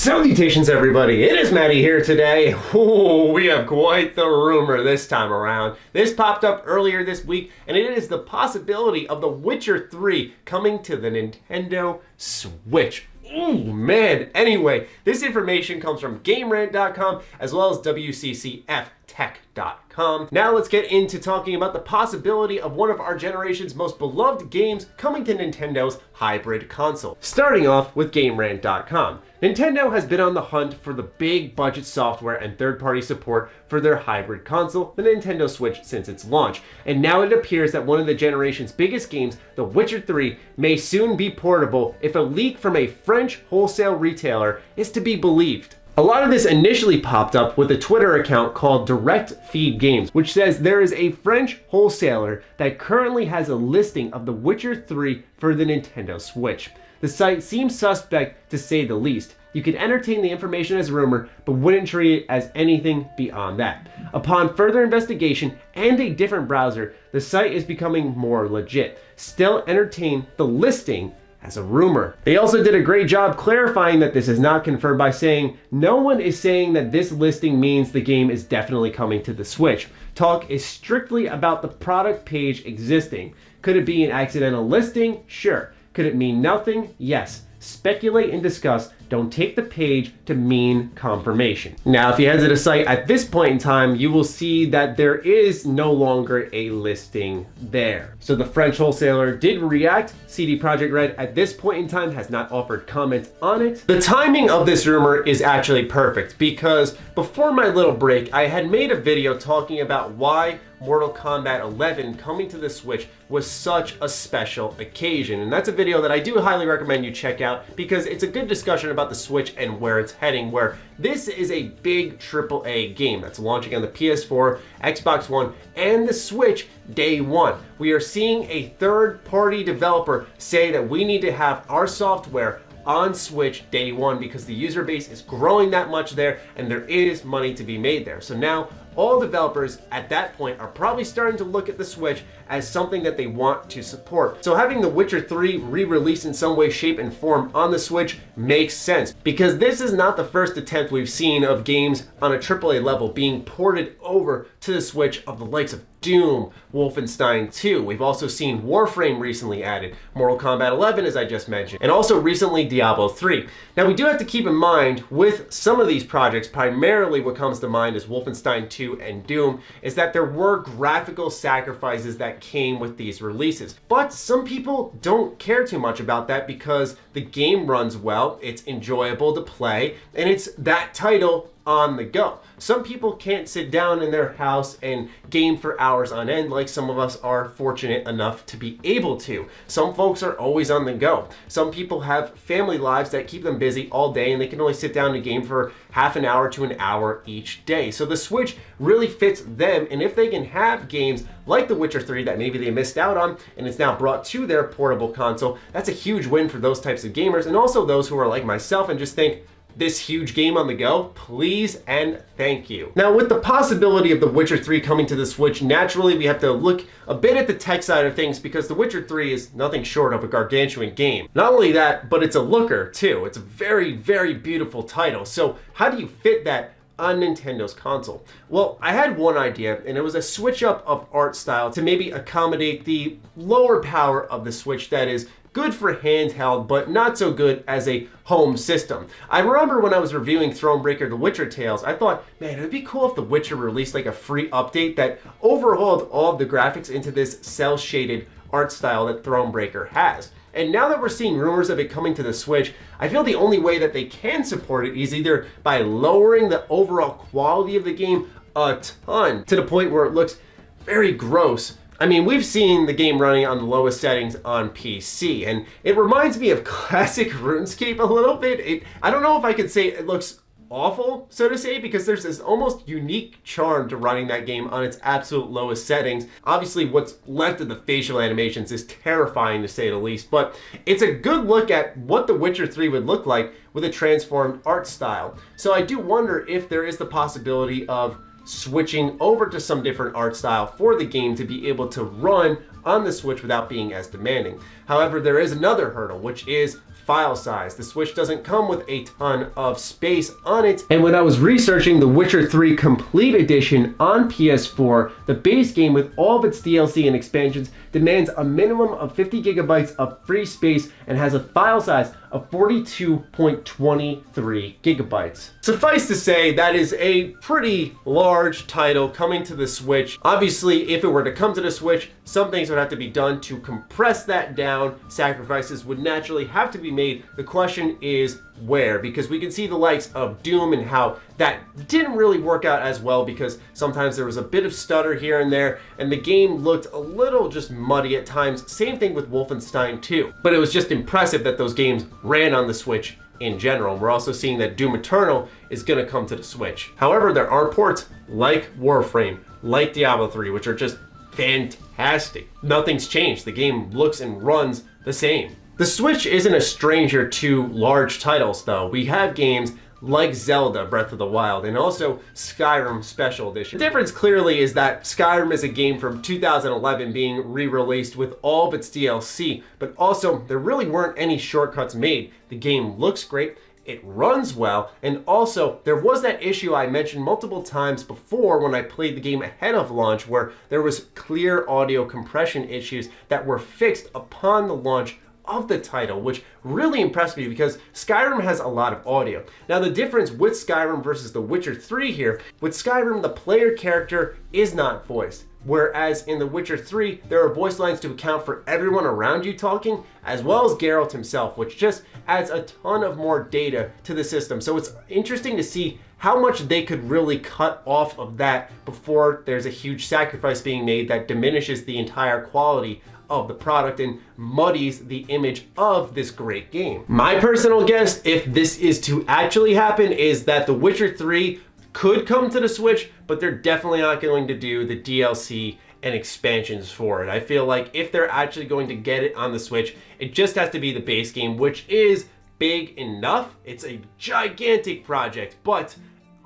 Salutations everybody, it is Maddie here today. Ooh, we have quite the rumor this time around. This popped up earlier this week and it is the possibility of The Witcher 3 coming to the Nintendo Switch. Ooh, man. Anyway, this information comes from GameRant.com as well as WCCFtech.com. Now let's get into talking about the possibility of one of our generation's most beloved games coming to Nintendo's hybrid console. Starting off with GameRant.com. Nintendo has been on the hunt for the big budget software and third-party support for their hybrid console, the Nintendo Switch, since its launch. And now it appears that one of the generation's biggest games, The Witcher 3, may soon be portable if a leak from a French wholesale retailer is to be believed. A lot of this initially popped up with a Twitter account called Direct Feed Games, which says there is a French wholesaler that currently has a listing of The Witcher 3 for the Nintendo Switch. The site seems suspect to say the least. You could entertain the information as rumor, but wouldn't treat it as anything beyond that. Upon further investigation and a different browser, the site is becoming more legit. Still entertain the listing as a rumor. They also did a great job clarifying that this is not confirmed by saying no one is saying that this listing means the game is definitely coming to the Switch. Talk is strictly about the product page existing. Could it be an accidental listing? Sure. Could it mean nothing? Yes. Speculate and discuss. Don't take the page to mean confirmation. Now, if you head to the site at this point in time, you will see that there is no longer a listing there. So the French wholesaler did react. CD Projekt Red at this point in time has not offered comment on it. The timing of this rumor is actually perfect because before my little break, I had made a video talking about why Mortal Kombat 11 coming to the Switch was such a special occasion. And that's a video that I do highly recommend you check out because it's a good discussion about the Switch and where it's heading, where this is a big AAA game that's launching on the PS4, Xbox One, and the Switch day one. We are seeing a third-party developer say that we need to have our software on Switch day one because the user base is growing that much there and there is money to be made there. So now all developers at that point are probably starting to look at the Switch as something that they want to support. So having The Witcher 3 re-released in some way, shape, and form on the Switch makes sense because this is not the first attempt we've seen of games on a AAA level being ported over to the Switch of the likes of Doom, Wolfenstein 2. We've also seen Warframe recently added, Mortal Kombat 11 as I just mentioned, and also recently Diablo 3. Now we do have to keep in mind with some of these projects, primarily what comes to mind is Wolfenstein 2 and Doom, is that there were graphical sacrifices that came with these releases. But some people don't care too much about that because the game runs well, it's enjoyable to play, and it's that title on the go. Some people can't sit down in their house and game for hours on end like some of us are fortunate enough to be able to. Some folks are always on the go. Some people have family lives that keep them busy all day and they can only sit down and game for half an hour to an hour each day. So the Switch really fits them, and if they can have games like The Witcher 3 that maybe they missed out on and it's now brought to their portable console, that's a huge win for those types of gamers and also those who are like myself and just think, this huge game on the go, please and thank you. Now with the possibility of The Witcher 3 coming to the Switch, naturally we have to look a bit at the tech side of things because The Witcher 3 is nothing short of a gargantuan game. Not only that, but it's a looker too. It's a very, very beautiful title. So how do you fit that on Nintendo's console? Well, I had one idea and it was a switch up of art style to maybe accommodate the lower power of the Switch that is good for handheld, but not so good as a home system. I remember when I was reviewing Thronebreaker The Witcher Tales, I thought, man, it'd be cool if The Witcher released like a free update that overhauled all of the graphics into this cel-shaded art style that Thronebreaker has. And now that we're seeing rumors of it coming to the Switch, I feel the only way that they can support it is either by lowering the overall quality of the game a ton to the point where it looks very gross. I mean, we've seen the game running on the lowest settings on PC, and it reminds me of classic RuneScape a little bit. I don't know if I could say it looks awful, so to say, because there's this almost unique charm to running that game on its absolute lowest settings. Obviously, what's left of the facial animations is terrifying to say the least, but it's a good look at what The Witcher 3 would look like with a transformed art style. So I do wonder if there is the possibility of switching over to some different art style for the game to be able to run on the Switch without being as demanding. However, there is another hurdle, which is file size. The Switch doesn't come with a ton of space on it. And when I was researching The Witcher 3 Complete Edition on PS4, the base game with all of its DLC and expansions demands a minimum of 50 gigabytes of free space and has a file size of 42.23 gigabytes. Suffice to say, that is a pretty large title coming to the Switch. Obviously, if it were to come to the Switch, some things would have to be done to compress that down. Sacrifices would naturally have to be made. The question is where, because we can see the likes of Doom and how that didn't really work out as well because sometimes there was a bit of stutter here and there and the game looked a little just muddy at times. Same thing with Wolfenstein 2, but it was just impressive that those games ran on the Switch in general. We're also seeing that Doom Eternal is going to come to the Switch. However, there are ports like Warframe, like Diablo 3, which are just fantastic. Nothing's changed. The game looks and runs the same. The Switch isn't a stranger to large titles though. We have games like Zelda Breath of the Wild and also Skyrim Special Edition. The difference clearly is that Skyrim is a game from 2011 being re-released with all of its DLC, but also there really weren't any shortcuts made. The game looks great, it runs well, and also there was that issue I mentioned multiple times before when I played the game ahead of launch where there was clear audio compression issues that were fixed upon the launch of the title, which really impressed me because Skyrim has a lot of audio. Now the difference with Skyrim versus The Witcher 3 here, with Skyrim the player character is not voiced, whereas in The Witcher 3 there are voice lines to account for everyone around you talking, as well as Geralt himself, which just adds a ton of more data to the system. So it's interesting to see how much they could really cut off of that before there's a huge sacrifice being made that diminishes the entire quality of the product and muddies the image of this great game. My personal guess, if this is to actually happen, is that The Witcher 3 could come to the Switch, but they're definitely not going to do the DLC and expansions for it. I feel like if they're actually going to get it on the Switch, it just has to be the base game, which is big enough. It's a gigantic project, but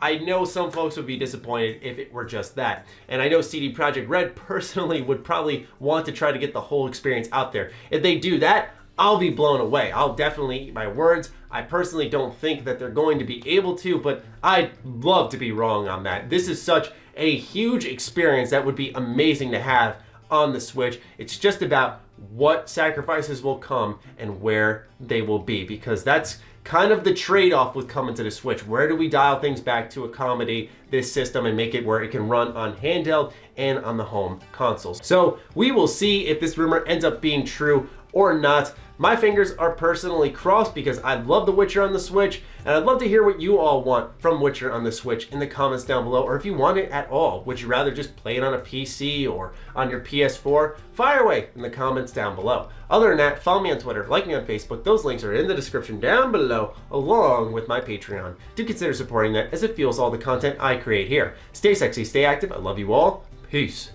I know some folks would be disappointed if it were just that. And I know CD Projekt Red personally would probably want to try to get the whole experience out there. If they do that, I'll be blown away. I'll definitely eat my words. I personally don't think that they're going to be able to, but I'd love to be wrong on that. This is such a huge experience that would be amazing to have on the Switch. It's just about what sacrifices will come and where they will be, because that's kind of the trade-off with coming to the Switch. Where do we dial things back to accommodate this system and make it where it can run on handheld and on the home consoles? So we will see if this rumor ends up being true or not. My fingers are personally crossed because I love The Witcher on the Switch, and I'd love to hear what you all want from Witcher on the Switch in the comments down below, or if you want it at all. Would you rather just play it on a PC or on your PS4? Fire away in the comments down below. Other than that, follow me on Twitter, like me on Facebook. Those links are in the description down below, along with my Patreon. Do consider supporting that as it fuels all the content I create here. Stay sexy, stay active. I love you all. Peace.